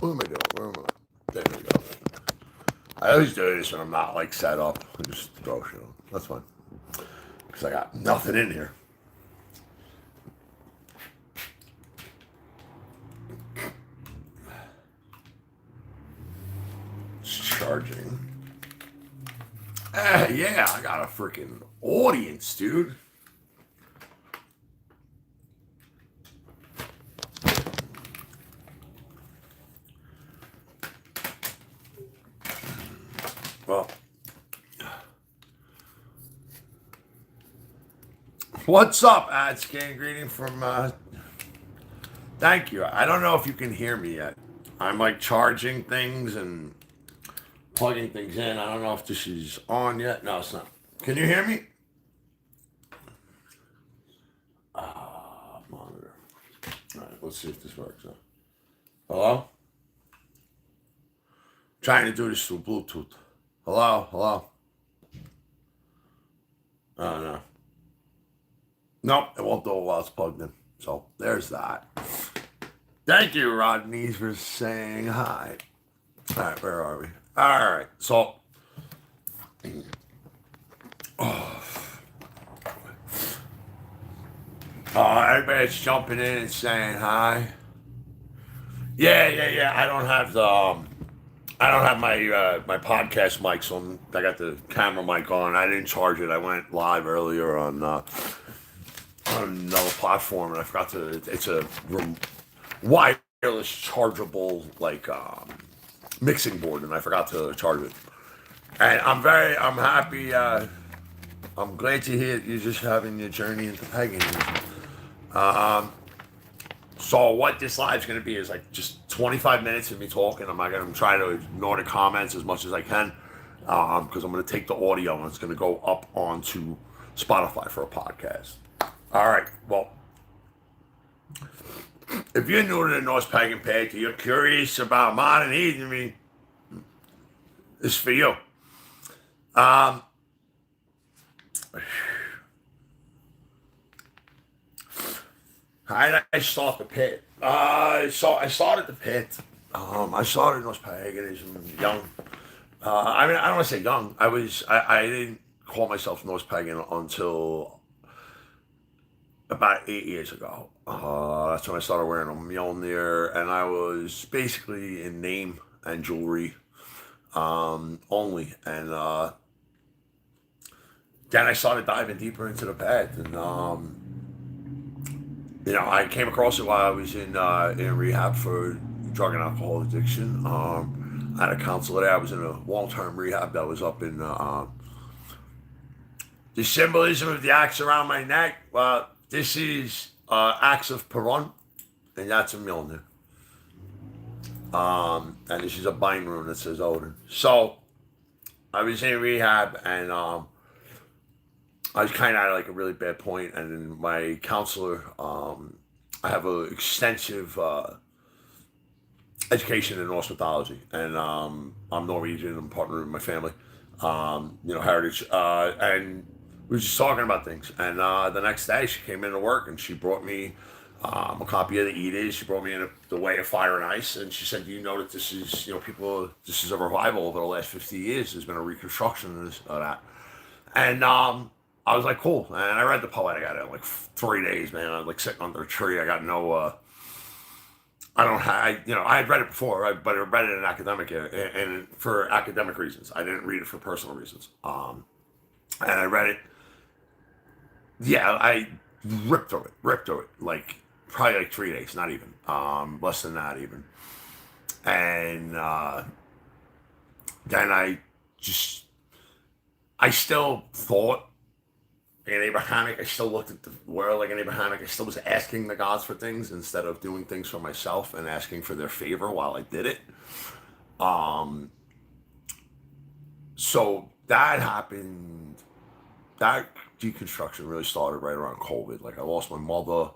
What am I doing? Where am I? There we go. I always do this when I'm not like set up. I just throw shit on. That's fine. Because I got nothing in here. It's charging. Yeah, I got a freaking audience, dude. Well, what's up, AdScan? Greeting from, thank you. I don't know if you can hear me yet. I'm like charging things and plugging things in. I don't know if this is on yet. No, it's not. Can you hear me? Monitor. All right, let's see if this works. Hello? Trying to do this through Bluetooth. Hello? Hello? Oh, no. Nope, it won't do it while it's plugged in. So there's that. Thank you, Rodney, for saying hi. All right, where are we? All right, so. Everybody's jumping in and saying hi. Yeah. I don't have the. I don't have my podcast mics on. I got the camera mic on. I didn't charge it. I went live earlier on another platform, and I forgot to. It's a wireless chargeable like mixing board, and I forgot to charge it. And I'm happy. I'm glad to hear you're just having your journey into paganism. So what this live's going to be is like just 25 minutes of me talking. I'm not going to try to ignore the comments as much as I can because I'm going to take the audio and it's going to go up onto Spotify for a podcast. All right. Well, if you're new to the Norse Pagan Path, you're curious about modern heathenry, it's for you. How did I start the pit? I started the pit. I started Norse Paganism young. I mean, I don't want to say young. I didn't call myself Norse Pagan until about 8 years ago. That's when I started wearing a Mjolnir, and I was basically in name and jewelry only. And then I started diving deeper into the path, and I came across it while I was in rehab for drug and alcohol addiction. I had a counselor there. I was in a long-term rehab that was up in the symbolism of the axe around my neck. This is axe of Perun, and that's a Mjolnir. And this is a bind rune that says Odin. So I was in rehab, and I was kind of at like a really bad point, and then my counselor, I have an extensive education in Norse mythology, and I'm Norwegian. I'm partnered with my family, heritage, and we were just talking about things. And the next day, she came into work and she brought me a copy of the Deities. She brought me in The Way of Fire and Ice, and she said, "Do you know that this is, this is a revival over the last 50 years. There's been a reconstruction of that." And I was like, cool. And I read the poet. I got it in like 3 days, man. I was like sitting under a tree. I got no, I don't have, I had read it before, right? But I read it in academic, and for academic reasons. I didn't read it for personal reasons. And I read it. Yeah, I ripped through it. Like, probably like 3 days, not even. Less than that, even. And then I still thought like an Abrahamic. I still looked at the world like an Abrahamic. I still was asking the gods for things instead of doing things for myself and asking for their favor while I did it. So that happened. That deconstruction really started right around COVID. Like I lost my mother.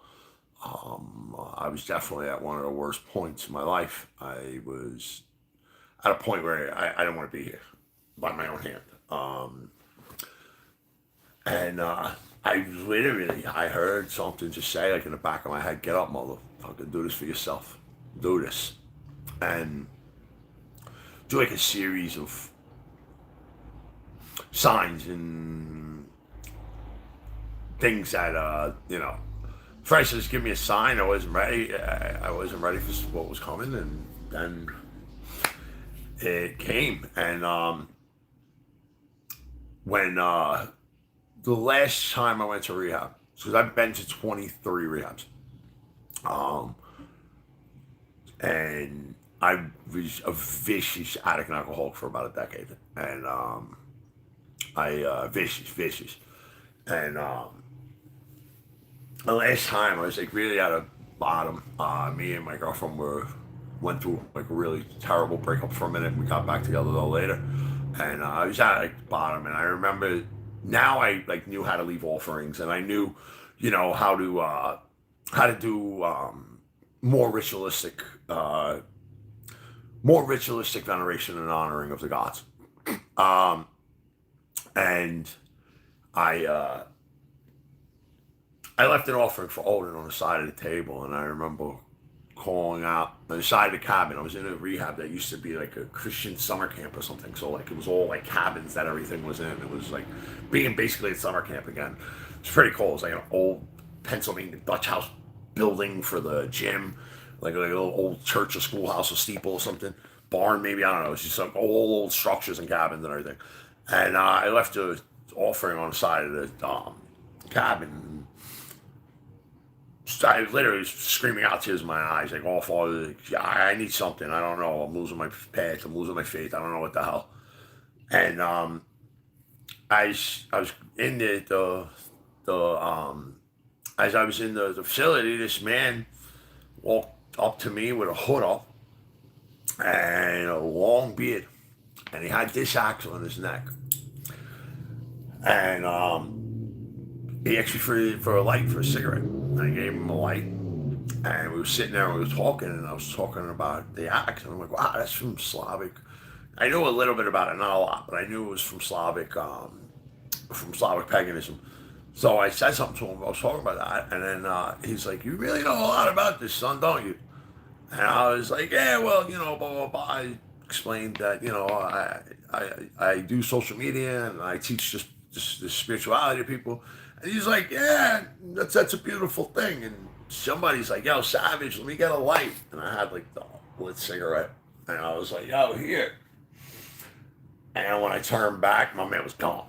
I was definitely at one of the worst points in my life. I was at a point where I didn't want to be here by my own hand. And I heard something just say, like in the back of my head, "Get up, motherfucker, do this for yourself. Do this." and do like a series of signs and things that First, just give me a sign. I wasn't ready. I wasn't ready for what was coming, and then it came. And when the last time I went to rehab, because I've been to 23 rehabs, and I was a vicious addict and alcoholic for about a decade, and vicious, and the last time I was like really at a bottom. Me and my girlfriend went through like a really terrible breakup for a minute. And we got back together though later, and I was at like the bottom. And I remember now I like knew how to leave offerings, and I knew, how to do more ritualistic, veneration and honoring of the gods. And I left an offering for Odin on the side of the table, and I remember calling out on the side of the cabin. I was in a rehab that used to be like a Christian summer camp or something. So like it was all like cabins that everything was in. It was like being basically at summer camp again. It's pretty cool. It was like an old Pennsylvania Dutch house building for the gym, like a little old church or schoolhouse or steeple or something. Barn maybe, I don't know. It's just some old structures and cabins and everything. And I left an offering on the side of the cabin. I literally was screaming out, tears in my eyes, like, "Oh, Father, I need something. I don't know. I'm losing my path. I'm losing my faith. I don't know what the hell." And I was in as I was in the facility, this man walked up to me with a hood up and a long beard, and he had this axe on his neck, and he asked me for a light, for a cigarette. And I gave him a light, and we were sitting there and we were talking, and I was talking about the axe, and I'm like, wow, that's from Slavic. I knew a little bit about it, not a lot, but I knew it was from Slavic paganism. So I said something to him. I was talking about that, and then he's like, "You really know a lot about this, son, don't you?" And I was like, "Yeah, well, blah blah blah." I explained that I do social media and I teach just spirituality to people. And he's like, "Yeah, that's a beautiful thing." And somebody's like, "Yo, Savage, let me get a light." And I had like the lit cigarette, and I was like, "Yo, here." And when I turned back, my man was gone,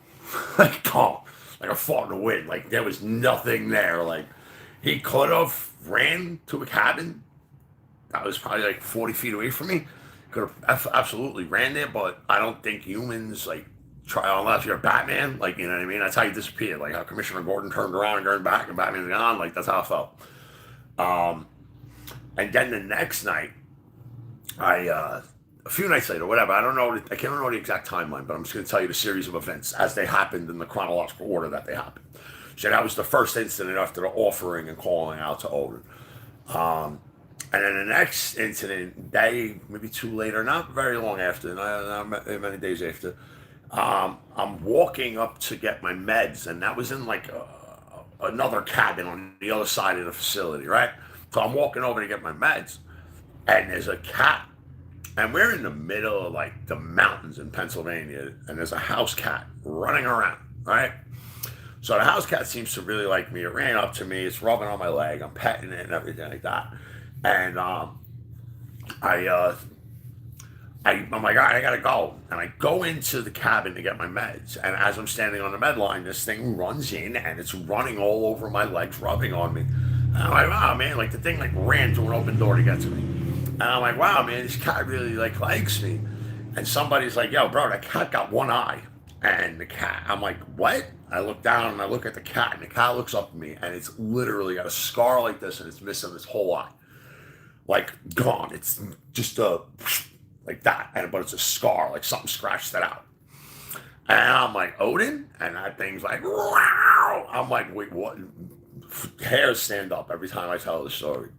like gone, like a fart in the wind. Like there was nothing there. Like he could have ran to a cabin that was probably like 40 feet away from me. Could have absolutely ran there, but I don't think humans like try, unless you're Batman, like, you know what I mean? That's how you disappeared. Like how Commissioner Gordon turned around and turned back and Batman's gone. Like that's how I felt. And then the next night, a few nights later, whatever, I can't remember the exact timeline, but I'm just going to tell you the series of events as they happened in the chronological order that they happened. So that was the first incident after the offering and calling out to Odin. And then the next incident, day, maybe two later, not very long after, not many days after, I'm walking up to get my meds, and that was in like another cabin on the other side of the facility, right? So I'm walking over to get my meds, and there's a cat, and we're in the middle of like the mountains in Pennsylvania, and there's a house cat running around, right? So the house cat seems to really like me. It ran up to me, it's rubbing on my leg, I'm petting it and everything like that. And I'm like, all right, I gotta go. And I go into the cabin to get my meds. And as I'm standing on the med line, this thing runs in and it's running all over my legs, rubbing on me. And I'm like, wow, man, like the thing like ran to an open door to get to me. And I'm like, wow, man, this cat really like likes me. And somebody's like, yo, bro, that cat got one eye. And the cat, I'm like, what? I look down and I look at the cat, and the cat looks up at me, and it's literally got a scar like this, and it's missing this whole eye. Like, gone. It's just like that, but it's a scar, like something scratched it out. And I'm like, Odin? And that thing's like, wow. I'm like, wait, what? Hairs stand up every time I tell the story.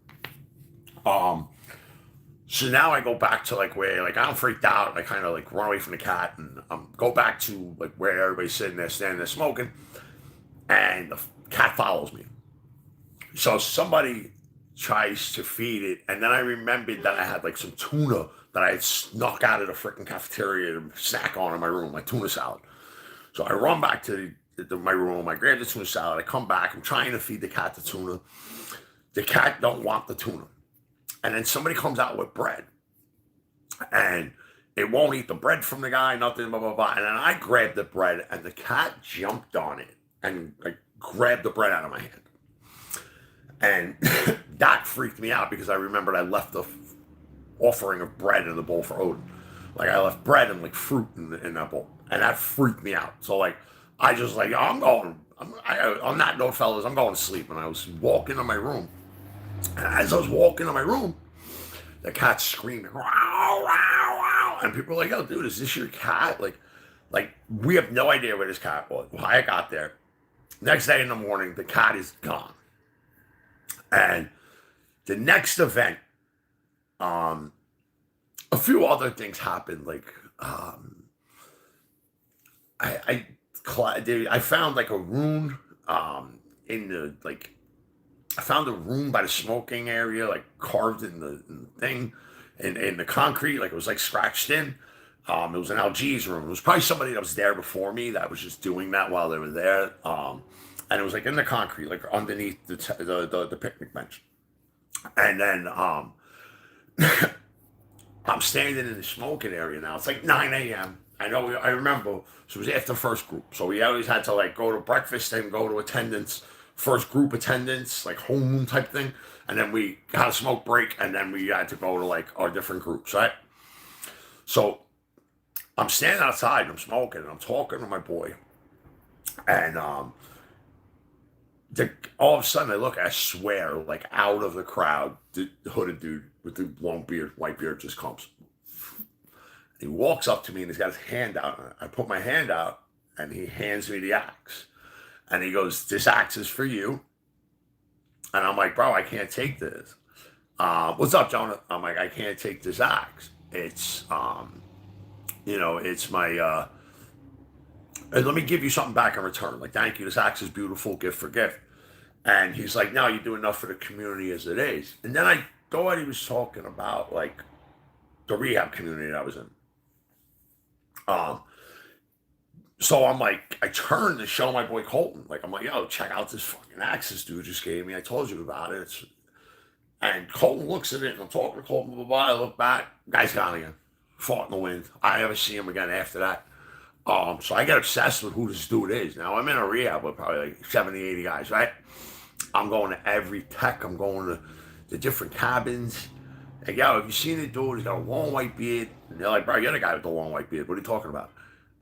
So now I go back to like where, like I'm freaked out. I kind of like run away from the cat and go back to like where everybody's sitting there, standing there smoking, and the cat follows me. So somebody tries to feed it, and then I remembered that I had like some tuna that I had snuck out of the freaking cafeteria to snack on in my room, like tuna salad. So I run back to my room. I grab the tuna salad. I come back. I'm trying to feed the cat the tuna. The cat don't want the tuna, and then somebody comes out with bread, and it won't eat the bread from the guy. Nothing, blah blah blah. And then I grabbed the bread, and the cat jumped on it and like grabbed the bread out of my hand. And that freaked me out because I remembered I left the offering of bread in the bowl for Odin. Like I left bread and like fruit in that bowl, and that freaked me out. So like I just like on that note, fellas, I'm going to sleep. And I was walking to my room, and as I was walking to my room, the cat's screaming, wow, wow, wow, and people were like, "Yo, dude, is this your cat?" Like we have no idea where this cat was. Why I got there. Next day in the morning, the cat is gone. And the next event, a few other things happened. Like, I found like a rune, in the like, I found a rune by the smoking area, like carved in the thing, in the concrete, like it was like scratched in. It was an Algiers room. It was probably somebody that was there before me that was just doing that while they were there. And it was like in the concrete, like underneath the picnic bench. And then I'm standing in the smoking area now. It's like 9 a.m. I remember. So it was after the first group. So we always had to like go to breakfast and go to attendance, first group attendance, like homeroom type thing. And then we had a smoke break, and then we had to go to like our different groups, right? So I'm standing outside and I'm smoking and I'm talking to my boy. And all of a sudden I look, I swear, like out of the crowd, the hooded dude with the long beard, white beard, just comes. He walks up to me and he's got his hand out. I put my hand out and he hands me the axe. And he goes, "This axe is for you." And I'm like, "Bro, I can't take this." "What's up, Jonah?" I'm like, "I can't take this axe. It's, it's my, let me give you something back in return. Like, thank you. This axe is beautiful, gift for gift." And he's like, "No, you do enough for the community as it is." And then I thought he was talking about like the rehab community that I was in. So I'm like, I turned to show my boy Colton. Like, I'm like, "Yo, check out this fucking axe this dude just gave me. I told you about it." And Colton looks at it, and I'm talking to Colton, blah, blah, blah. I look back, guy's gone again. Fought in the wind. I never see him again after that. So I get obsessed with who this dude is. Now I'm in a rehab with probably like 70, 80 guys, right? I'm going to every tech. I'm going to the different cabins. Like, "Yo, have you seen the dude? He's got a long white beard." And they're like, "Bro, you're the guy with the long white beard. What are you talking about?"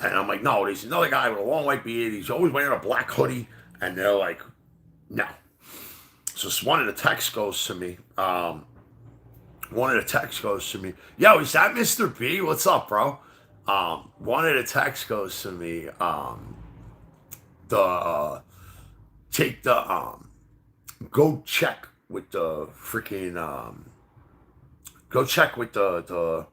And I'm like, "No, there's another guy with a long white beard. He's always wearing a black hoodie." And they're like, "No." So one of the texts goes to me. One of the texts goes to me. "Yo, is that Mr. B? What's up, bro?" One of the texts goes to me. Take the go check with the freaking go check with the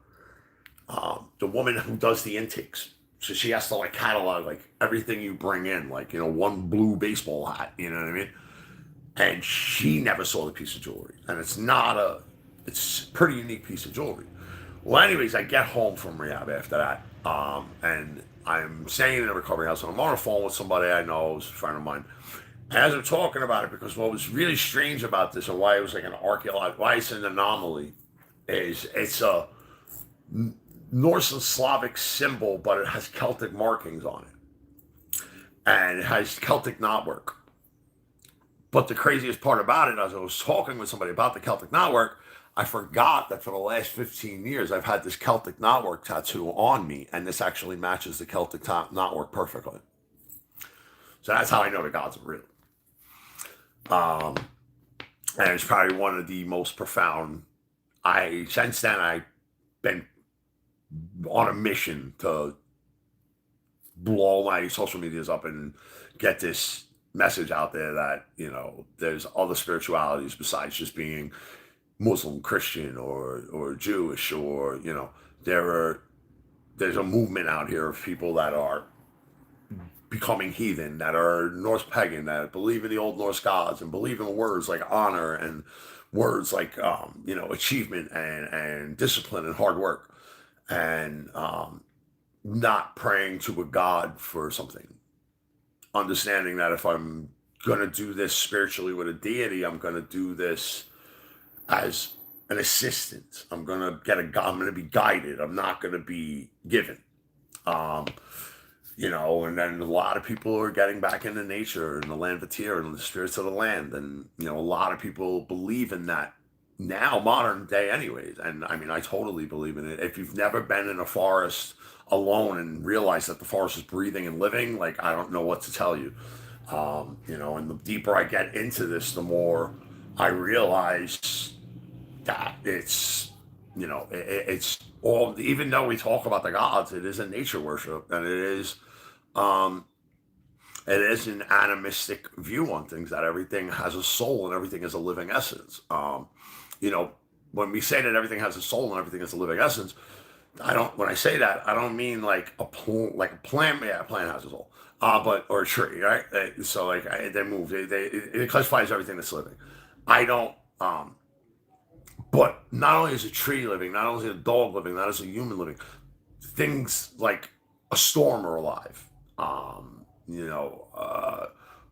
woman who does the intakes. So she has to like catalog like everything you bring in, like one blue baseball hat, you know what I mean? And she never saw the piece of jewelry, and it's a pretty unique piece of jewelry. Well, anyways, I get home from rehab after that, and I'm staying in a recovery house, and I'm on the phone with somebody I know, who's a friend of mine. And as I'm talking about it, because what was really strange about this, and why it was like why it's an anomaly, is it's a Norse and Slavic symbol, but it has Celtic markings on it, and it has Celtic knotwork. But the craziest part about it, as I was talking with somebody about the Celtic knotwork, I forgot that for the last 15 years, I've had this Celtic knotwork tattoo on me, and this actually matches the Celtic knotwork perfectly. So that's how I know the gods are real. And it's probably one of the most profound. Since then, I've been on a mission to blow my social medias up and get this message out there that, there's other spiritualities besides just being Muslim, Christian, or Jewish, or, there's a movement out here of people that are becoming heathen, that are Norse pagan, that believe in the old Norse gods and believe in words like honor and words like achievement and discipline and hard work, and not praying to a god for something. Understanding that if I'm gonna do this spiritually with a deity, I'm gonna do this as an assistant. I'm gonna I'm gonna be guided. I'm not gonna be given. Um, and then a lot of people are getting back into nature and the land vatir and the spirits of the land, and a lot of people believe in that now, modern day, anyways. And I mean, I totally believe in it. If you've never been in a forest alone and realized that the forest is breathing and living, like, I don't know what to tell you. And the deeper I get into this, the more I realize that it's all, even though we talk about the gods, it is a nature worship, and um, it is an animistic view on things, that everything has a soul and everything is a living essence. When we say that everything has a soul and everything is a living essence, when I say that, I don't mean like like a plant. Yeah, a plant has a soul. Or a tree, right? So like they move, it classifies everything that's living. I don't, but not only is a tree living, not only is a dog living, not only is a human living, things like a storm are alive.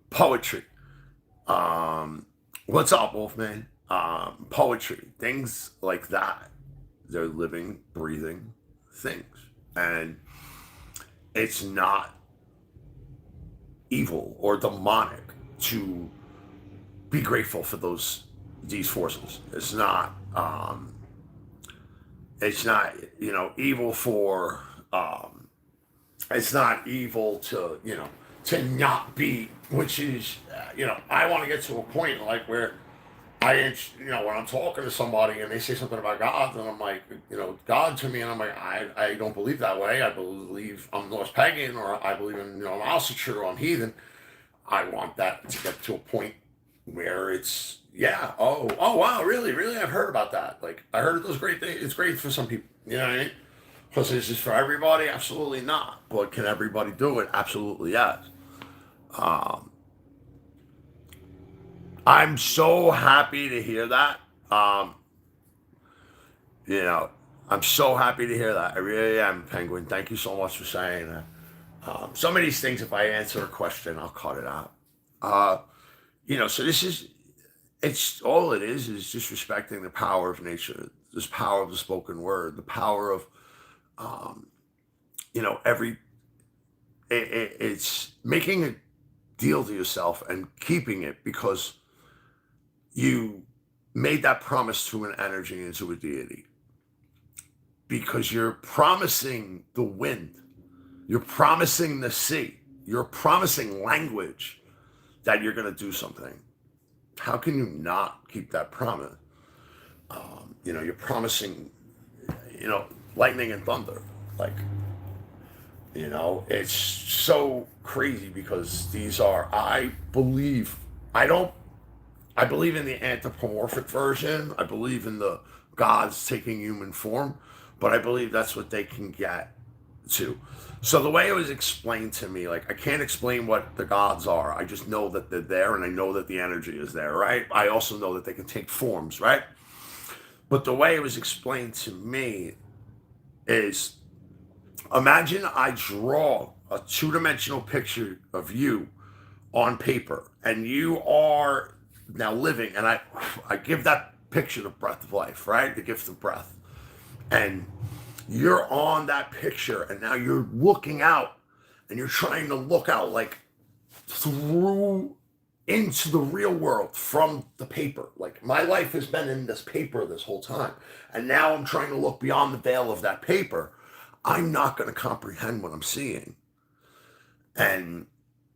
Poetry. What's up, Wolfman? Poetry, things like that. They're living, breathing things. And it's not evil or demonic to be grateful for these forces. It's not evil for it's not evil to not be, which is I want to get to a point like where when I'm talking to somebody and they say something about God, and I'm like, God to me, and I'm like, I don't believe that way. I believe I'm Norse pagan, or I believe in, I'm Alsacer, or I'm heathen. I want that to get to a point where it's, yeah, oh, wow, really, really, I've heard about that. Like, I heard those great things. It's great for some people, you know what I mean? Because is this for everybody? Absolutely not. But can everybody do it? Absolutely yes. Um, I'm so happy to hear that. You know, I'm so happy to hear that. I really am, Penguin. Thank you so much for saying that. Some of these things, if I answer a question, I'll cut it out. Uh, so it's all it is just respecting the power of nature, this power of the spoken word, the power of, um, every, it's making a deal to yourself and keeping it because you made that promise to an energy and to a deity, because you're promising the wind, you're promising the sea, you're promising language that you're going to do something. How can you not keep that promise? You're promising, lightning and thunder. Like, it's so crazy because I believe in the anthropomorphic version. I believe in the gods taking human form, but I believe that's what they can get to. So the way it was explained to me, like, I can't explain what the gods are. I just know that they're there, and I know that the energy is there, right? I also know that they can take forms, right? But the way it was explained to me is, imagine I draw a two-dimensional picture of you on paper, and you are now living, and I give that picture the breath of life, right? The gift of breath. And you're on that picture, and now you're looking out, and you're trying to look out like through into the real world from the paper. Like, my life has been in this paper this whole time, and now I'm trying to look beyond the veil of that paper. I'm not going to comprehend what I'm seeing. And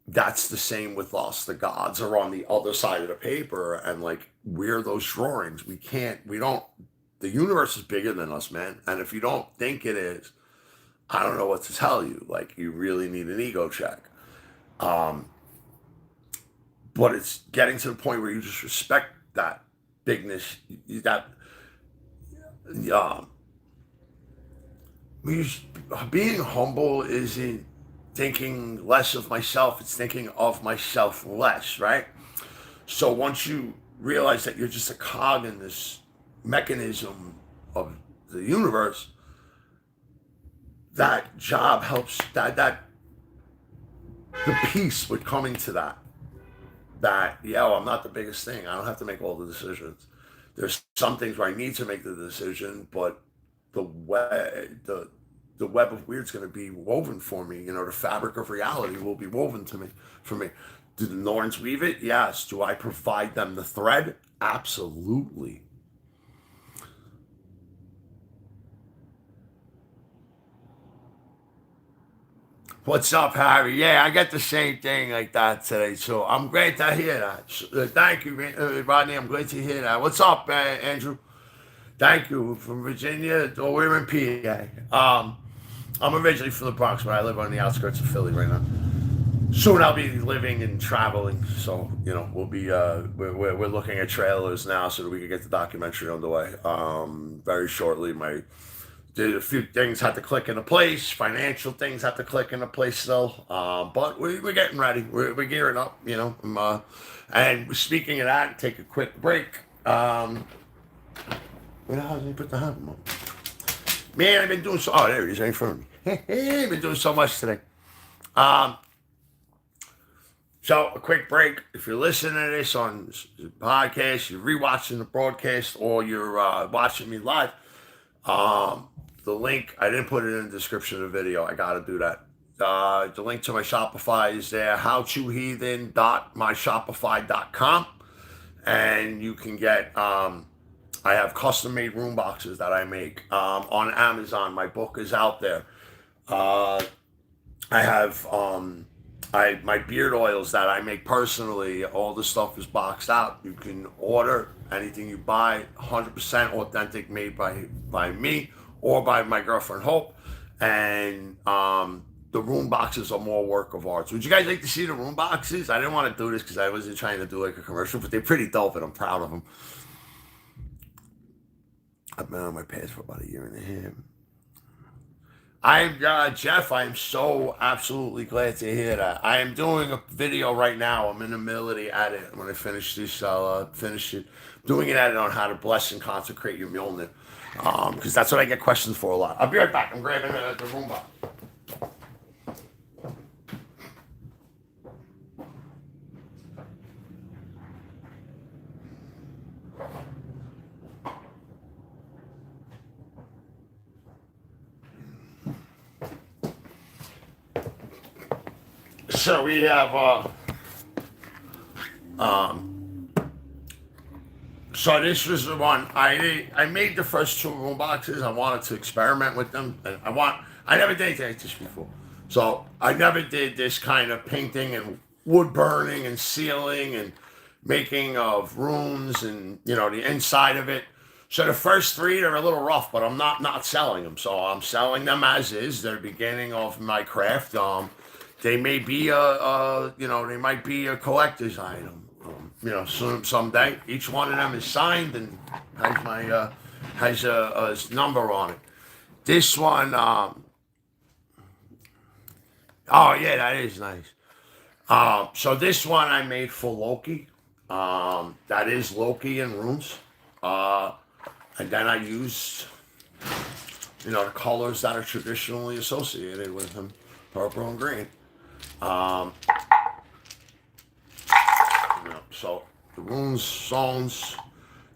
that's the same with us. The gods are on the other side of the paper, and like, we're those drawings. The universe is bigger than us, man. And if you don't think it is, I don't know what to tell you. Like, you really need an ego check. But it's getting to the point where you just respect that bigness, that, being humble isn't thinking less of myself, it's thinking of myself less, right? So once you realize that you're just a cog in this mechanism of the universe, that job helps, that the peace with coming to that, I'm not the biggest thing. I don't have to make all the decisions. There's some things where I need to make the decision, but the web of weird's going to be woven for me. The fabric of reality will be woven for me. Do the Norns weave it? Yes. Do I provide them the thread? Absolutely. What's up, Harry? Yeah, I get the same thing like that today, so I'm glad to hear that. Thank you, Rodney. I'm glad to hear that. What's up, Andrew? Thank you. From Virginia, or we're in PA. I'm originally from the Bronx, but I live on the outskirts of Philly right now. Soon I'll be living and traveling, so we'll be we're looking at trailers now so that we can get the documentary underway. Very shortly, did a few things had to click into place. Financial things had to click into place still, but we're getting ready. We're gearing up, and speaking of that, take a quick break. Where the hell did he put the hammer on? Man, I've been doing so. Oh, there he is, right in front of me. I've been doing so much today. So a quick break. If you're listening to this on the podcast, you're rewatching the broadcast, or you're watching me live, the link, I didn't put it in the description of the video. I got to do that. The link to my Shopify is there, howtoheathen.myshopify.com. And you can get, I have custom made room boxes that I make on Amazon. My book is out there. I have my beard oils that I make personally. All the stuff is boxed out. You can order anything you buy, 100% authentic, made by me or by my girlfriend Hope. And the room boxes are more work of art. So would you guys like to see the room boxes? I didn't want to do this because I wasn't trying to do like a commercial, but they're pretty dope and I'm proud of them. I've been on my page for about a year and a half. I'm Jeff. I'm so absolutely glad to hear that. I am doing a video right now. I'm in the middle of the edit. When I finish this, I'll finish it. Doing an edit on how to bless and consecrate your Mjolnir, because that's what I get questions for a lot. I'll be right back. I'm grabbing the room box. So we have, so this was the one, I made the first two room boxes. I wanted to experiment with them. And I never did anything like this before. So I never did this kind of painting and wood burning and sealing and making of rooms and, the inside of it. So the first three, they're a little rough, but I'm not selling them. So I'm selling them as is. They're the beginning of my craft. They may be they might be a collector's item. Someday. Each one of them is signed and has a number on it. This one, oh yeah, that is nice. So this one I made for Loki. That is Loki in runes. And then I used, the colors that are traditionally associated with him, purple and green. So the runes, stones,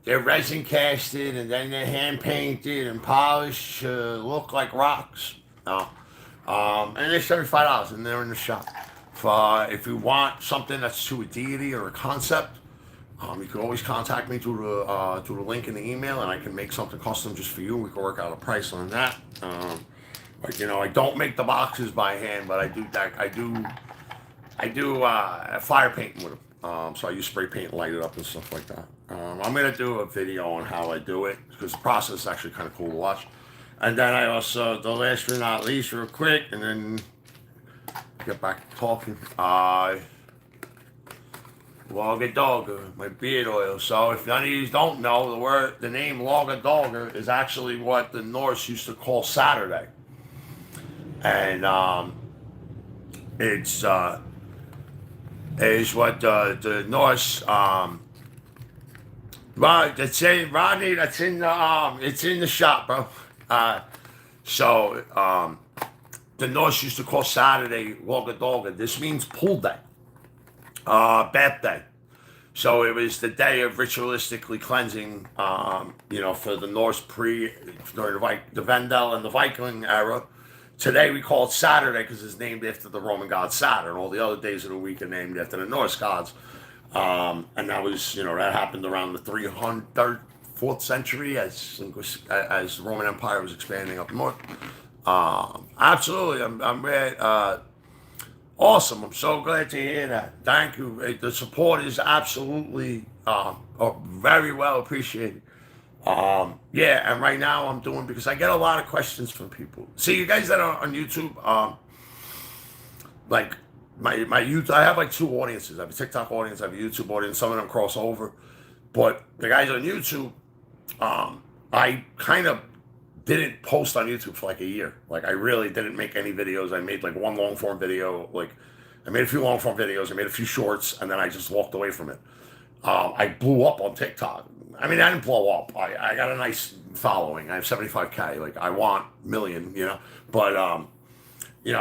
they're resin casted and then they're hand painted and polished to look like rocks. And they're $75 and they're in the shop. If you want something that's to a deity or a concept, you can always contact me through the link in the email, and I can make something custom just for you. We can work out a price on that. I don't make the boxes by hand, but I do fire painting with them. So I use spray paint, light it up and stuff like that. I'm gonna do a video on how I do it because the process is actually kind of cool to watch. And then I also, the last but not least, real quick, and then get back to talking. Lagadolga, my beard oil. So if none of you don't know, the name Lagadolga is actually what the Norse used to call Saturday. And is what the Norse Right, that's in Rodney. That's in the it's in the shop, bro. So the Norse used to call Saturday Loga Dolga. This means pool day, bath day. So it was the day of ritualistically cleansing, for the Norse during the Vendel and the Viking era. Today we call it Saturday because it's named after the Roman god Saturn. All the other days of the week are named after the Norse gods. And that was, that happened around the 300, 4th century as the Roman Empire was expanding up north. Absolutely, I'm awesome. I'm so glad to hear that. Thank you. The support is absolutely very well appreciated. Yeah, and right now I'm doing, because I get a lot of questions from people. See, you guys that are on YouTube, like my YouTube, I have like two audiences. I have a TikTok audience, I have a YouTube audience. Some of them cross over, but the guys on YouTube, I kind of didn't post on YouTube for like a year. Like I really didn't make any videos. I made like one long form video. Like I made a few long form videos. I made a few shorts, and then I just walked away from it. I blew up on TikTok. I mean, I didn't blow up. I got a nice following. I have 75K. Like I want million, but I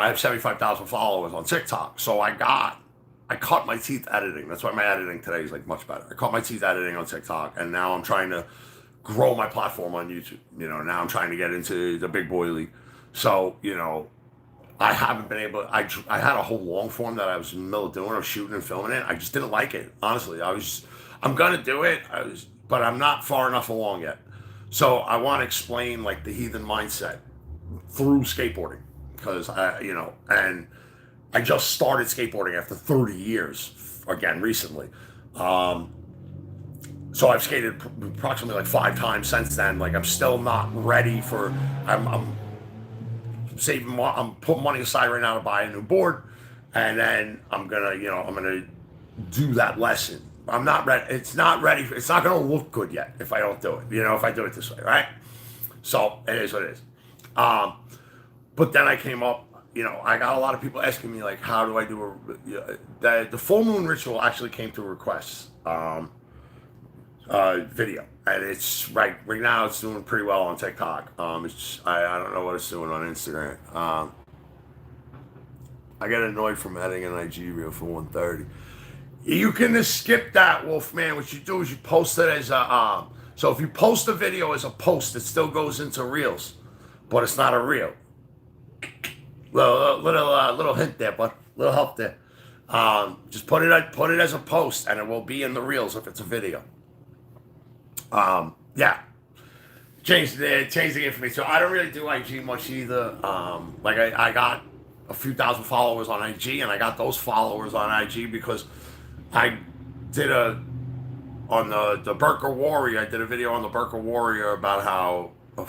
have 75,000 followers on TikTok. So I cut my teeth editing. That's why my editing today is like much better. I cut my teeth editing on TikTok, and now I'm trying to grow my platform on YouTube. Now I'm trying to get into the big boy league. So, I haven't been able, I had a whole long form that I was in the middle of doing. I was shooting and filming it. I just didn't like it. Honestly, I'm going to do it, but I'm not far enough along yet. So I want to explain like the heathen mindset through skateboarding, because and I just started skateboarding after 30 years again recently. So I've skated approximately like 5 times since then. Like I'm still not ready for. I'm saving. I'm putting money aside right now to buy a new board, and then I'm gonna do that lesson. I'm not ready. It's not ready. It's not gonna look good yet if I don't do it. If I do it this way, right? So it is what it is. But then I came up. I got a lot of people asking me like, how do I do the full moon ritual? Actually came through requests. Video, and it's right now it's doing pretty well on TikTok. I don't know what it's doing on Instagram. I get annoyed from adding an IG reel for 130. You can just skip that, Wolfman. What you do is you post it as a so if you post a video as a post, it still goes into reels, but it's not a reel. Little hint there, but little help there. Just put it as a post, and it will be in the reels if it's a video. Yeah, change the information. So I don't really do IG much either. Like I got a few thousand followers on IG, and I got those followers on IG because I did on the Burka Warrior. I did a video on the Burka Warrior about how a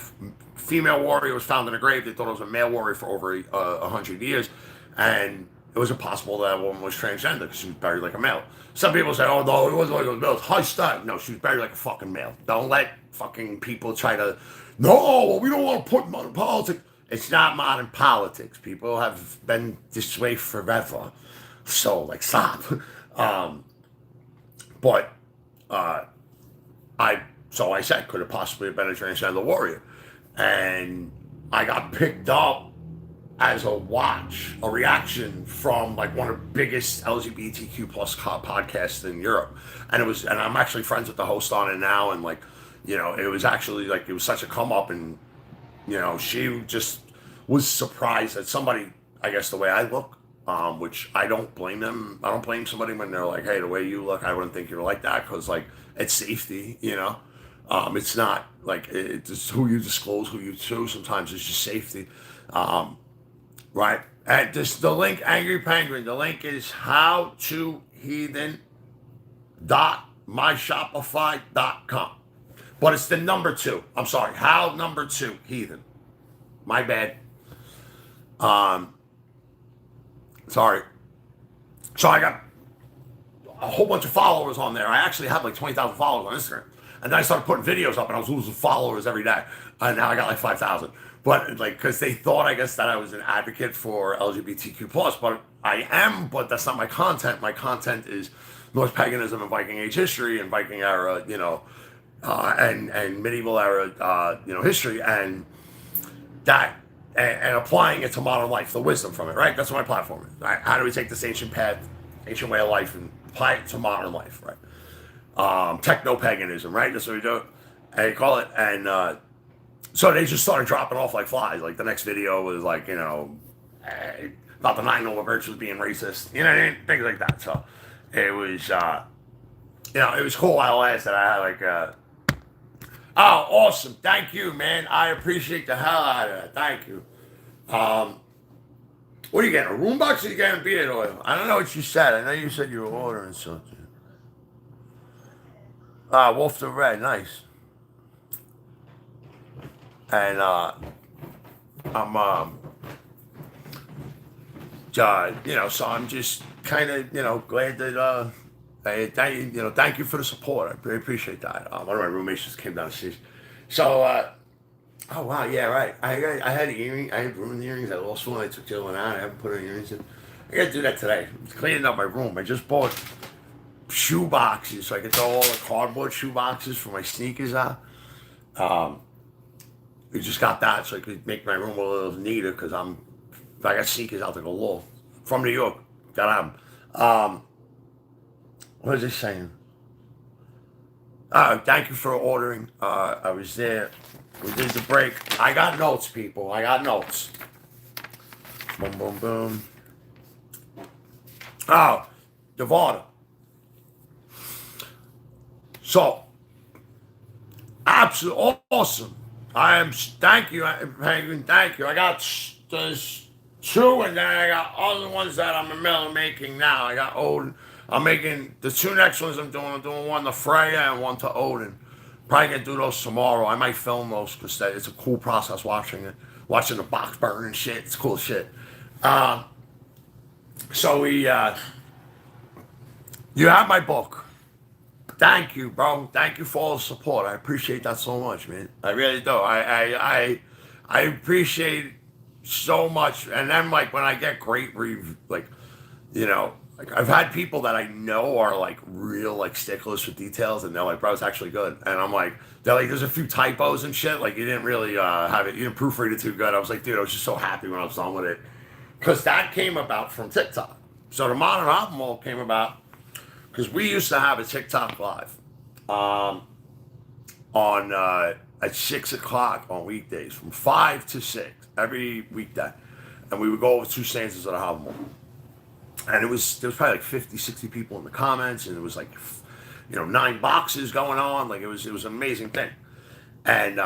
female warrior was found in a grave. They thought it was a male warrior for over 100 years, and it was impossible that woman was transgender because she was buried like a male. Some people say, oh, no, it wasn't like a male. Hush that. No, she was buried like a fucking male. Don't let fucking people try to, no, well, we don't want to put modern politics. It's not modern politics. People have been this way forever. So, like, stop. So I said, could it possibly have been a transgender warrior? And I got picked up as a reaction from like one of the biggest LGBTQ plus podcasts in Europe. And I'm actually friends with the host on it now. And like, it was actually like, it was such a come up, and, she just was surprised that somebody, I guess the way I look, which I don't blame them. I don't blame somebody when they're like, hey, the way you look, I wouldn't think you're like that. Cause like it's safety, it's not like it's who you disclose, who you choose. Sometimes it's just safety. Right. And the link, Angry Penguin, the link is howtoheathen.myshopify.com. But it's the number 2. I'm sorry. How number 2 heathen. My bad. Sorry. So I got a whole bunch of followers on there. I actually had like 20,000 followers on Instagram. And then I started putting videos up, and I was losing followers every day. And now I got like 5,000. But like, because they thought, I guess, that I was an advocate for LGBTQ plus, but I am. But that's not my content. My content is Norse paganism and Viking Age history and Viking era, and medieval era, history, and that, and applying it to modern life, the wisdom from it, right? That's what my platform is. Right? How do we take this ancient path, ancient way of life, and apply it to modern life, right? Techno-paganism, right? That's what we do. And you call it, and so they just started dropping off like flies. Like the next video was like, about the 9 noble virtues being racist, you know what I mean? Things like that. So it was, it was cool while it lasted. I had like, oh, awesome. Thank you, man. I appreciate the hell out of that. Thank you. What are you getting? A room box or you getting beard oil? I don't know what you said. I know you said you were ordering something. Wolf the Red, nice. And I'm so I'm just kind of, glad that thank you for the support. I really appreciate that. One of my roommates just came downstairs. So oh wow, yeah, right. I had earrings. I had ruined earrings. I lost one. I took the other one out. I haven't put any earrings in. I gotta do that today. I'm cleaning up my room. I just bought shoe boxes so I could throw all the cardboard shoe boxes for my sneakers out. We just got that so I could make my room a little neater because I got sneakers out there galore from New York. Got them. What was I saying? Thank you for ordering. I was there. We did the break. I got notes, people. I got notes. Boom, boom, boom. Oh, Devada. So, absolutely awesome. Thank you, Penguin, thank you. I got there's 2, and then I got other ones that I'm in the middle of making now. I got Odin. I'm making the 2 next ones I'm doing one to Freya and one to Odin. Probably gonna do those tomorrow. I might film those because it's a cool process watching the box burn and shit. It's cool shit. So you have my book. Thank you, bro. Thank you for all the support. I appreciate that so much, man. I really do. I appreciate it so much. And then like when I get great like I've had people that I know are like real like sticklers for details, and they're like, bro, it's actually good. And I'm like, they're like, there's a few typos and shit. Like you didn't really have it, you didn't proofread it too good. I was like, dude, I was just so happy when I was done with it, because that came about from TikTok. So the Modern Optimal came about because we used to have a TikTok live on at 6 o'clock on weekdays from 5 to 6 every weekday, and we would go over 2 stanzas of the Hobble. And there was probably like 50, 60 people in the comments, and it was like 9 boxes going on. Like it was an amazing thing. And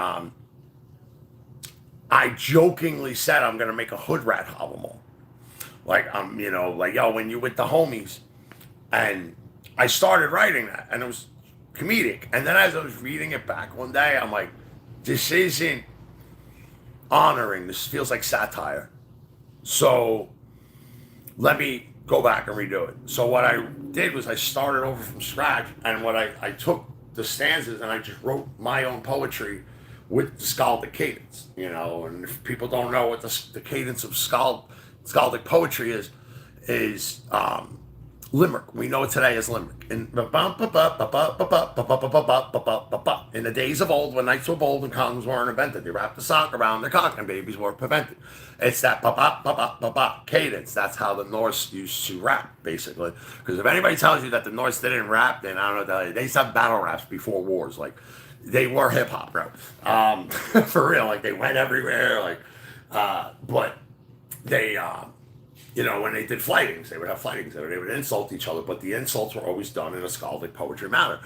I jokingly said I'm gonna make a hood rat Hobble. Like when you with the homies, and I started writing that, and it was comedic. And then as I was reading it back one day, I'm like, this isn't honoring. This feels like satire. So let me go back and redo it. So what I did was I started over from scratch, and I took the stanzas and I just wrote my own poetry with the skaldic cadence. And if people don't know what the cadence of skaldic poetry is limerick. We know it today as limerick. In the days of old, when knights were bold and condoms weren't invented, they wrapped the sock around their cock and babies were prevented. It's that cadence. That's how the Norse used to rap, basically. Because if anybody tells you that the Norse didn't rap, then I don't know. They used to have battle raps before wars. Like they were hip hop, bro. For real. Like they went everywhere. Like, but they. When they did flightings, they would have flightings. They would insult each other, but the insults were always done in a skaldic poetry manner.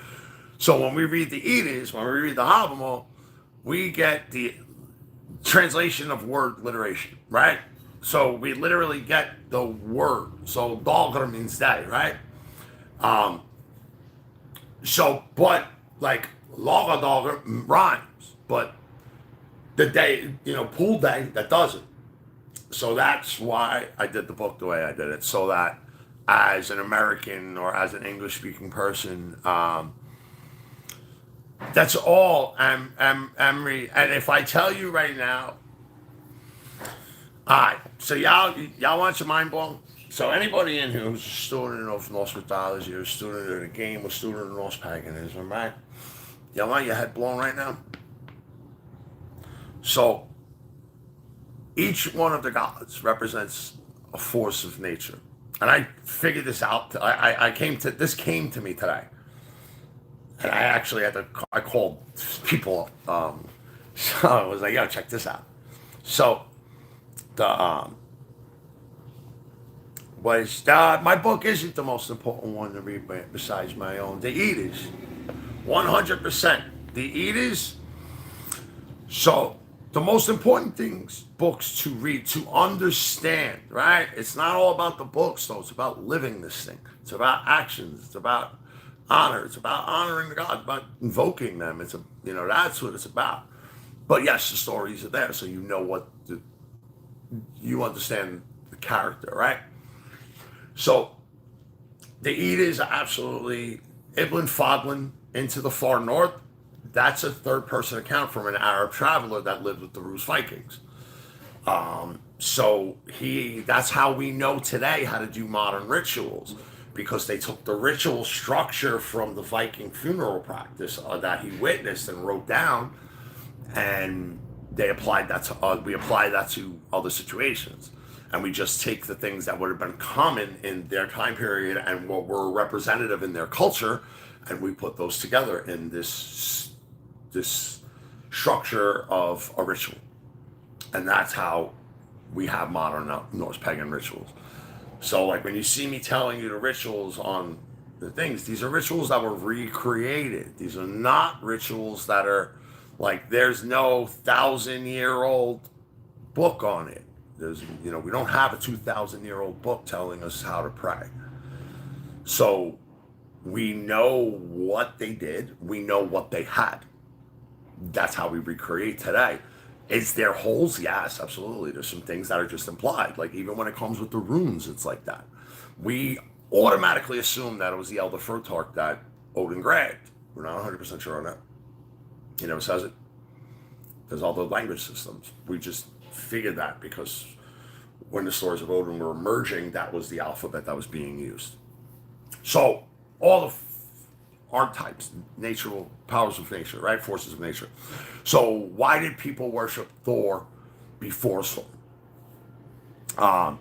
So when we read the Deities, when we read the Hobble, we get the translation of word literation, right? So we literally get the word. So dogr means day, right? But like laga dogr rhymes, but the day, pool day, that doesn't. So that's why I did the book the way I did it, so that as an American or as an English-speaking person, that's all Emery. And if I tell you right now, all right, so y'all want your mind blown? So anybody in here who's a student of Norse mythology, or a student of the game, or a student of Norse paganism, right? You want your head blown right now? So each one of the gods represents a force of nature. And I figured this out. This came to me today. And I actually I called people. So I was like, yo, check this out. So the my book isn't the most important one to read besides my own. The Deities, 100%. The Deities. So the most important books to read, to understand, right? It's not all about the books, though. It's about living this thing. It's about actions. It's about honor. It's about honoring the gods, about invoking them. That's what it's about. But yes, the stories are there, so you know you understand the character, right? So the Eddas are absolutely Ibn Fodlan into the far north. That's a third-person account from an Arab traveler that lived with the Rus Vikings. That's how we know today how to do modern rituals, because they took the ritual structure from the Viking funeral practice that he witnessed and wrote down, and we apply that to other situations. And we just take the things that would have been common in their time period and what were representative in their culture, and we put those together in this structure of a ritual. And that's how we have modern Norse pagan rituals. So like when you see me telling you the rituals on the things, these are rituals that were recreated. These are not rituals that are like, there's no 1,000-year-old book on it. We don't have a 2,000-year-old book telling us how to pray. So we know what they did. We know what they had. That's how we recreate today. Is there holes? Yes, absolutely. There's some things that are just implied. Like even when it comes with the runes, it's like that. We automatically assume that it was the Elder Furtark that Odin grabbed. We're not 100% sure on that. He never says it. There's all the language systems. We just figured that because when the stories of Odin were emerging, that was the alphabet that was being used. So all the archetypes, natural powers of nature, right? Forces of nature. So why did people worship Thor before Thor? Thank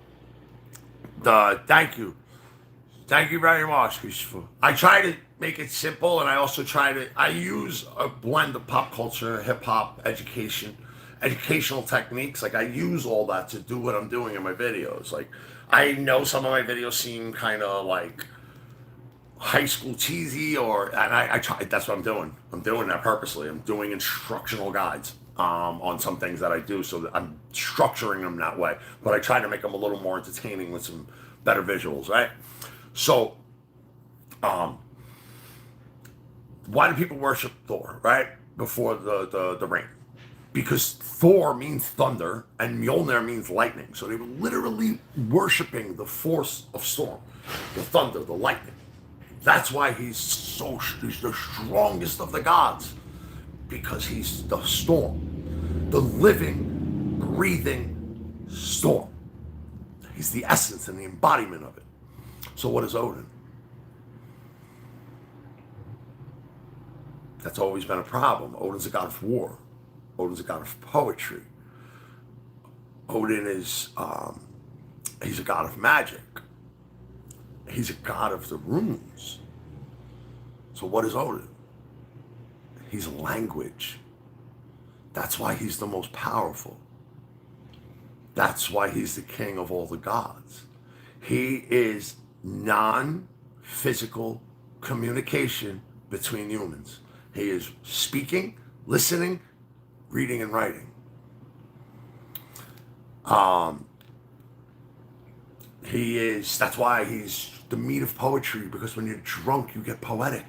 you very much. I try to make it simple, and I also I use a blend of pop culture, hip hop, educational techniques. Like I use all that to do what I'm doing in my videos. Like I know some of my videos seem kind of like high school cheesy, and I try. That's what I'm doing. I'm doing that purposely. I'm doing instructional guides on some things that I do, so that I'm structuring them that way. But I try to make them a little more entertaining with some better visuals, right? So, why do people worship Thor, right? Before the rain? Because Thor means thunder and Mjolnir means lightning. So they were literally worshiping the force of storm, the thunder, the lightning. That's why he's the strongest of the gods, because he's the storm, the living, breathing storm. He's the essence and the embodiment of it. So what is Odin? That's always been a problem. Odin's a god of war. Odin's a god of poetry. Odin is, he's a god of magic. He's a god of the runes. So what is Odin? He's language. That's why he's the most powerful. That's why he's the king of all the gods. He is non-physical communication between humans. He is speaking, listening, reading, and writing. That's why he's the meat of poetry, because when you're drunk, you get poetic.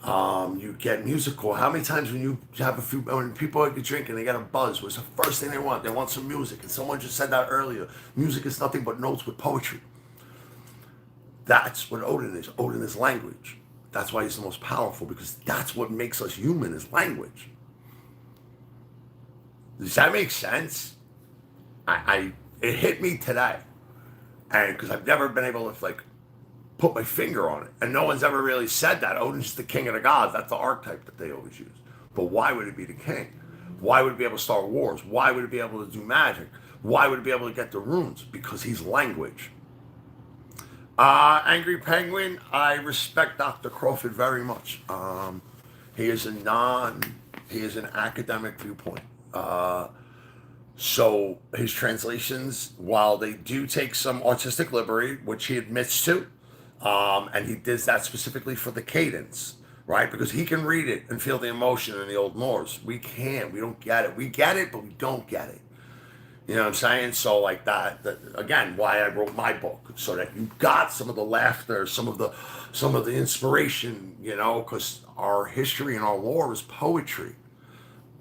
You get musical. How many times when people are drinking, they get a buzz, what's the first thing they want? They want some music. And someone just said that earlier. Music is nothing but notes with poetry. That's what Odin is. Odin is language. That's why he's the most powerful, because that's what makes us human, is language. Does that make sense? It hit me today. And because I've never been able to put my finger on it. And no one's ever really said that. Odin's the king of the gods. That's the archetype that they always use. But why would it be the king? Why would it be able to start wars? Why would it be able to do magic? Why would it be able to get the runes? Because he's language. Angry Penguin, I respect Dr. Crawford very much. He is an academic viewpoint. So his translations, while they do take some artistic liberty, which he admits to, and he does that specifically for the cadence, right? Because he can read it and feel the emotion in the Old Norse. We can't. We don't get it. We get it, but we don't get it. You know what I'm saying? So like that again, why I wrote my book, so that you got some of the laughter, some of the inspiration, you know, because our history and our lore is poetry.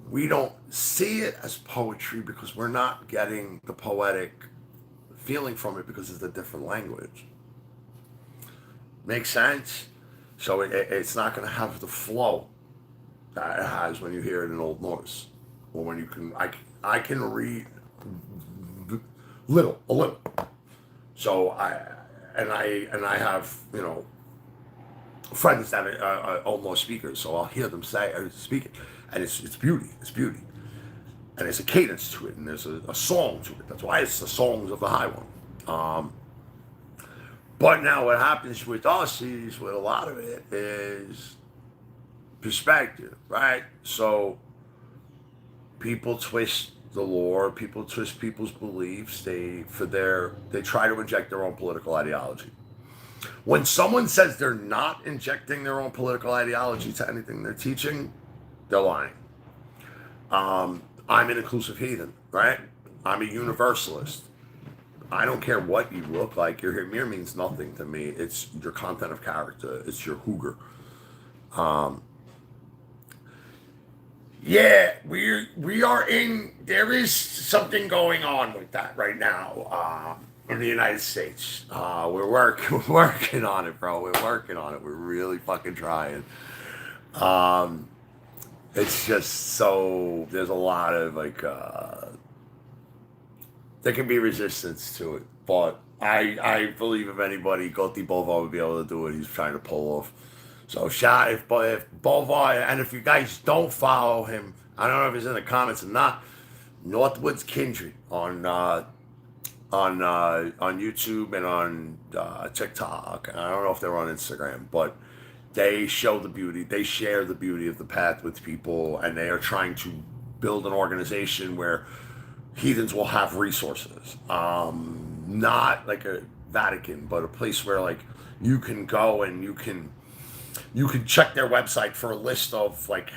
We don't see it as poetry because we're not getting the poetic feeling from it because it's a different language. Makes sense? So it's not going to have the flow that it has when you hear it in Old Norse, or when you can. I can read a little. So I have, you know, friends that are Old Norse speakers, so I'll hear them speak it, and it's beauty. It's beauty, and there's a cadence to it, and there's a song to it. That's why it's the songs of the High One. But now what happens with us is, with a lot of it, is perspective, right? So people twist the lore, people twist people's beliefs. They try to inject their own political ideology. When someone says they're not injecting their own political ideology to anything they're teaching, they're lying. I'm an inclusive heathen, right? I'm a universalist. I don't care what you look like. Your hair means nothing to me. It's your content of character. It's your hooger. Yeah, we are in. There is something going on with that right now in the United States. We're working on it, bro. We're working on it. We're really fucking trying. It's just so, there's a lot of like there can be resistance to it, but I believe if anybody, Goti Bova would be able to do what he's trying to pull off. So if Bova, and if you guys don't follow him, I don't know if he's in the comments or not, Northwoods Kindred on YouTube and on TikTok. I don't know if they're on Instagram, but they show the beauty. They share the beauty of the path with people, and they are trying to build an organization where heathens will have resources. Not like a Vatican, but a place where like you can go and you can check their website for a list of like,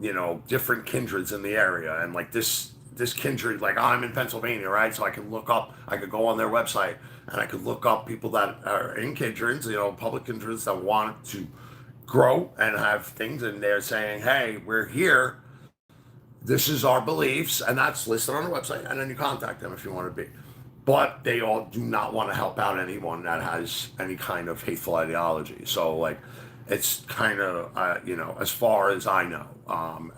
you know, different kindreds in the area, and like this kindred, like I'm in Pennsylvania, right? So I could go on their website and I could look up people that are in kindreds, you know, public kindreds that want to grow and have things, and they're saying, hey, we're here. This is our beliefs, and that's listed on the website, and then you contact them if you want to be. But they all do not want to help out anyone that has any kind of hateful ideology. So like, it's kind of, you know, as far as I know,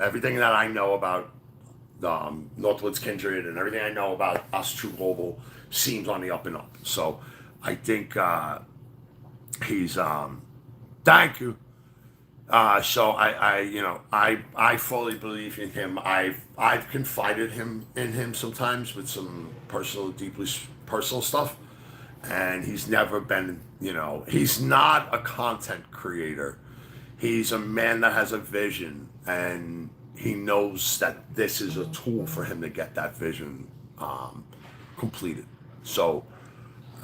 everything that I know about Northwoods Kindred and everything I know about Us True Global seems on the up and up. So I think he's, thank you. So I fully believe in him. I've confided in him sometimes with some deeply personal stuff, and he's never been, you know, he's not a content creator. He's a man that has a vision, and he knows that this is a tool for him to get that vision completed. So,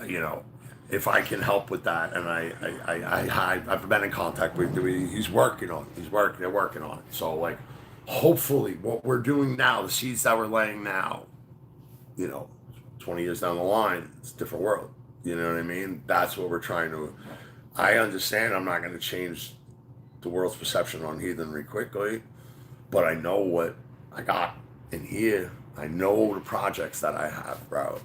you know, if I can help with that, and I've been in contact with him, he's working on it. They're working on it. So like, hopefully what we're doing now, the seeds that we're laying now, you know, 20 years down the line, it's a different world. You know what I mean? That's what we're trying to, I understand I'm not going to change the world's perception on heathenry quickly, but I know what I got in here. I know the projects that I have, bro.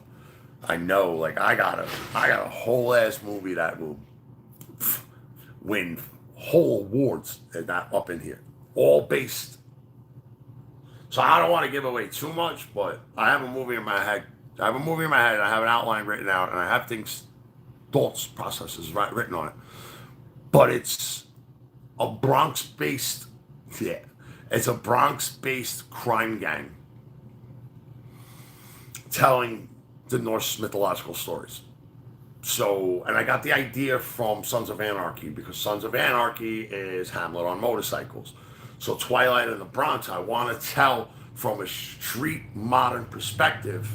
I know, like, I got a whole ass movie that will win whole awards and that up in here, all based. So I don't want to give away too much, but I have a movie in my head. I have an outline written out, and I have things thoughts processes written on it. But it's a Bronx-based, yeah, it's a Bronx-based crime gang telling the Norse mythological stories. So, and I got the idea from Sons of Anarchy, because Sons of Anarchy is Hamlet on motorcycles. So Twilight in the Bronx, I want to tell from a street modern perspective,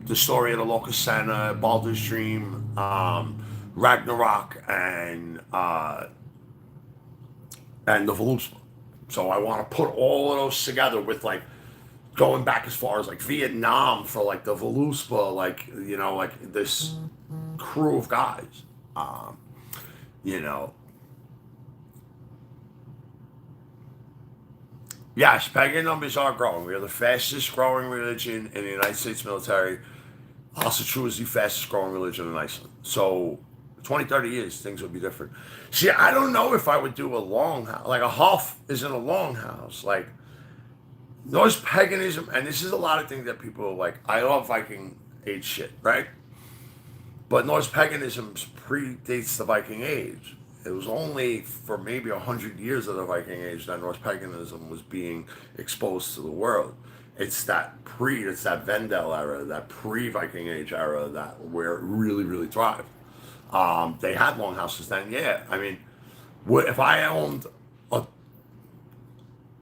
the story of the Locust Center, Baldur's Dream, Ragnarok, and the Voluspa. So I want to put all of those together with like going back as far as like Vietnam for like the Voluspa, like, you know, like this crew of guys, you know. Yes, pagan numbers are growing. We are the fastest growing religion in the United States military. Also true is the fastest growing religion in Iceland. So 20, 30 years, things would be different. See, I don't know if I would do a long house. Like a Hof isn't a long house. Like Norse paganism, and this is a lot of things that people like. I love Viking Age shit, right? But Norse paganism predates the Viking Age. It was only for maybe 100 years of the Viking Age that Norse paganism was being exposed to the world. It's that Vendel era, that pre-Viking Age era, that where it really, really thrived. They had longhouses then, yeah. I mean, if I owned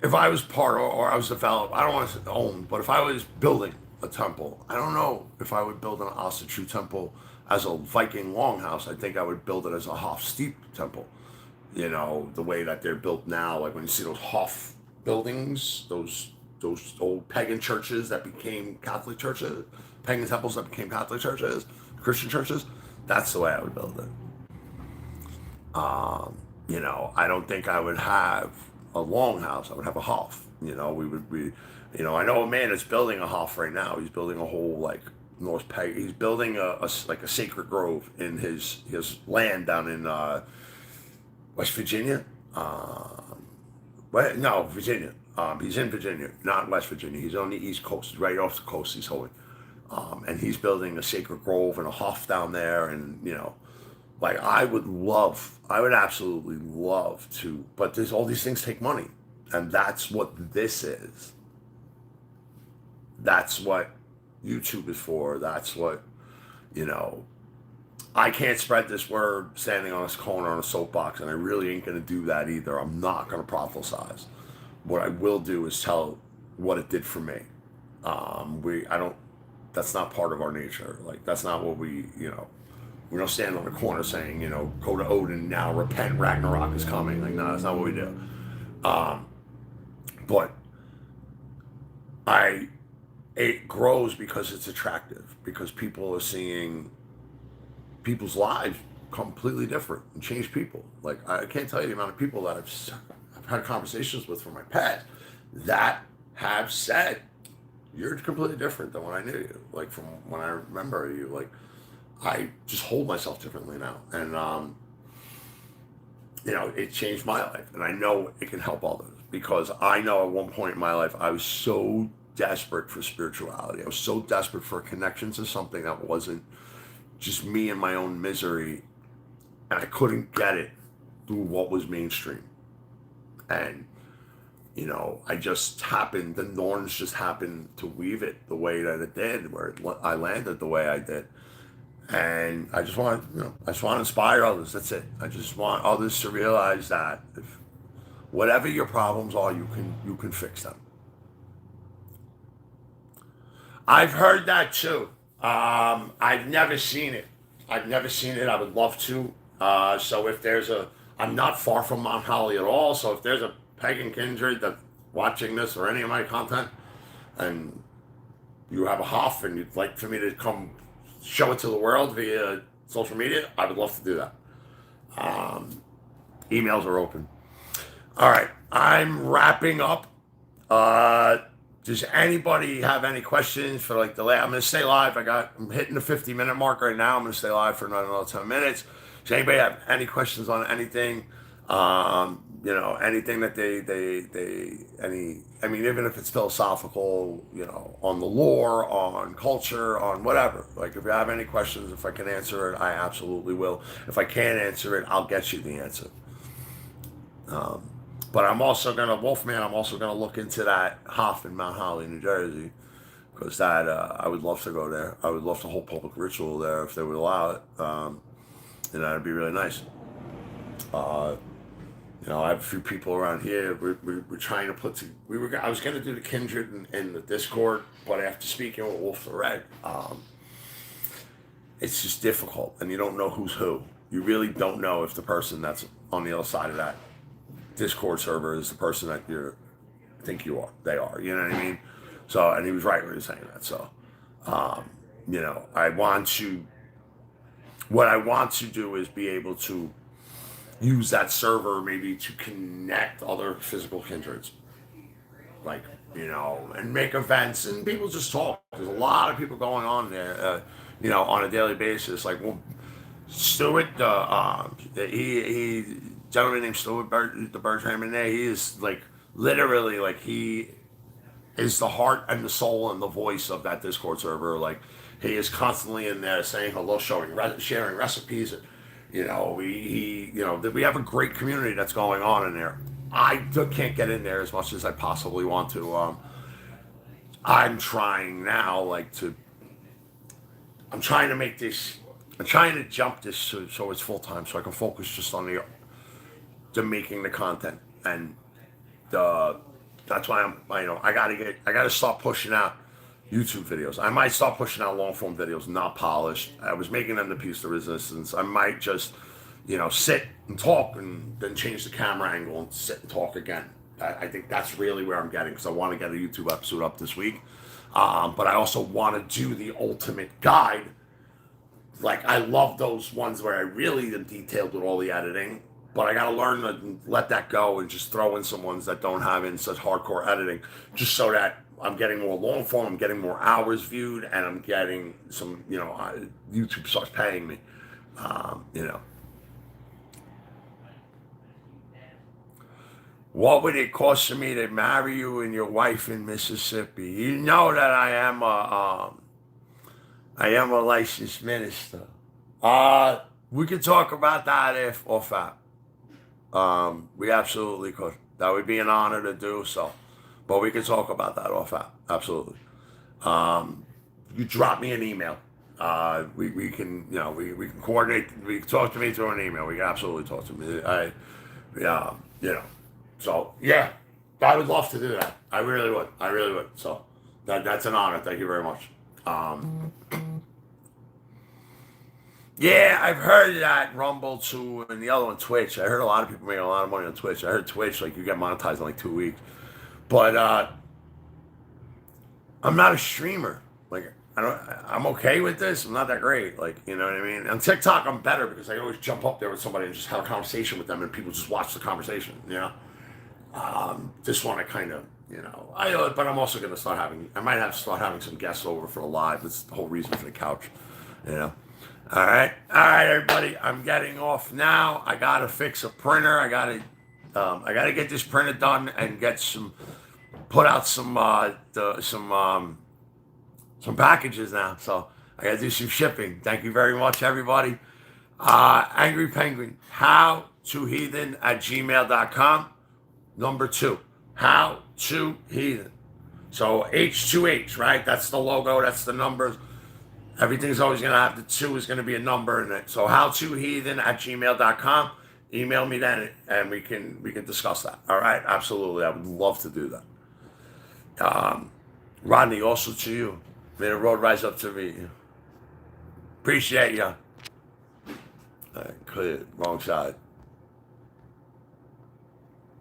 if I was part or I was developed, I don't want to own, but if I was building a temple, I don't know if I would build an Asatru temple as a Viking longhouse. I think I would build it as a Hof steep temple. You know, the way that they're built now, like when you see those Hof buildings, those old pagan churches that became Catholic churches, pagan temples that became Catholic churches, Christian churches, that's the way I would build it. You know, I don't think I would have a longhouse. I would have a Hof. You know, you know, I know a man that's building a Hof right now. He's building a whole like Norse pagan. He's building like a sacred grove in his land down in West Virginia. No, Virginia. He's in Virginia, not West Virginia. He's on the East Coast, right off the coast. He's holding, and he's building a sacred grove and a Hof down there, and you know. Like I would absolutely love to, but there's all these things take money, and that's what this is. That's what YouTube is for. That's what, you know. I can't spread this word standing on a corner on a soapbox, and I really ain't gonna do that either. I'm not gonna prophesize. What I will do is tell what it did for me. That's not part of our nature. Like that's not what we, you know. We don't stand on the corner saying, you know, go to Odin now, repent, Ragnarok is coming. Like, no, that's not what we do. But it grows because it's attractive, because people are seeing people's lives completely different and change people. Like, I can't tell you the amount of people that I've had conversations with from my past that have said, you're completely different than when I knew you. Like, from when I remember you, like, I just hold myself differently now. And, you know, it changed my life. And I know it can help others, because I know at one point in my life, I was so desperate for spirituality. I was so desperate for a connection to something that wasn't just me and my own misery. And I couldn't get it through what was mainstream. And, you know, the Norns just happened to weave it the way that it did, where I landed the way I did. And I just want, you know, to inspire others. That's it. I just want others to realize that if whatever your problems are, you can fix them. I've heard that too. I've never seen it. I would love to. So if I'm not far from Mount Holly at all. So if there's a pagan kindred that's watching this or any of my content, and you have a Hof and you'd like for me to come show it to the world via social media, I would love to do that. Emails are open. All right, I'm wrapping up. Does anybody have any questions for like delay? I'm going to stay live. I'm hitting the 50-minute mark right now. I'm going to stay live for another 10 minutes. Does anybody have any questions on anything? anything that I mean, even if it's philosophical, on the lore, on culture, on whatever. Like, if you have any questions, if I can answer it, I absolutely will. If I can't answer it, I'll get you the answer. But I'm also Wolfman, I'm also gonna look into that Hoff in Mount Holly, New Jersey, because I would love to go there. I would love to hold public ritual there if they would allow it. That'd be really nice. I have a few people around here. We're trying to I was going to do the Kindred in the Discord, but after speaking with Wolf the Red, it's just difficult, and you don't know who's who. You really don't know if the person that's on the other side of that Discord server is the person that you think you are. They are. You know what I mean? So, and he was right when he was saying that. So, what I want to do is be able to use that server maybe to connect other physical kindreds, like, and make events, and people just talk. There's a lot of people going on there, on a daily basis. Like, well, Stuart, he gentleman named Stuart the Bertram in there, he is like literally, like, he is the heart and the soul and the voice of that Discord server. Like, he is constantly in there saying hello, sharing recipes. We have a great community that's going on in there. I can't get in there as much as I possibly want to. I'm trying now, I'm trying to jump this so it's full time, so I can focus just on the making the content, and that's why I gotta start pushing out YouTube videos. I might start pushing out long form videos, not polished. I was making them the piece of resistance. I might just, sit and talk and then change the camera angle and sit and talk again. I think that's really where I'm getting, because I want to get a YouTube episode up this week. But I also want to do the ultimate guide. Like, I love those ones where I really am detailed with all the editing, but I got to learn to let that go and just throw in some ones that don't have in such hardcore editing, just so that I'm getting more long form, I'm getting more hours viewed, and I'm getting some, YouTube starts paying me, What would it cost for me to marry you and your wife in Mississippi? You know that I am a licensed minister. We could talk about that if off app. We absolutely could. That would be an honor to do so. But we can talk about that off app. Absolutely. You drop me an email. We can coordinate. We can talk to me through an email. We can absolutely talk to me. So yeah, I would love to do that. I really would. So that's an honor. Thank you very much. Yeah, I've heard that Rumble too, and the other one, Twitch. I heard a lot of people making a lot of money on Twitch. I heard Twitch, like, you get monetized in like 2 weeks. But I'm not a streamer. Like, I'm okay with this. I'm not that great. Like, you know what I mean? On TikTok, I'm better because I always jump up there with somebody and just have a conversation with them, and people just watch the conversation. Just want to kind of, but I'm also going to I might have to start having some guests over for the live. That's the whole reason for the couch. All right, everybody. I'm getting off now. I gotta fix a printer. I gotta get this printer done and put out some packages now. So I gotta do some shipping. Thank you very much, everybody. Angry Penguin, howtoheathen@gmail.com. Number 2, howtoheathen. So H2H, right? That's the logo. That's the numbers. Everything's always going to have the 2 is going to be a number in it. So howtoheathen@gmail.com. Email me then, and we can discuss that. All right, absolutely. I would love to do that. Rodney, also to you. May the road rise up to meet you. Appreciate you. All right, clear. Wrong side.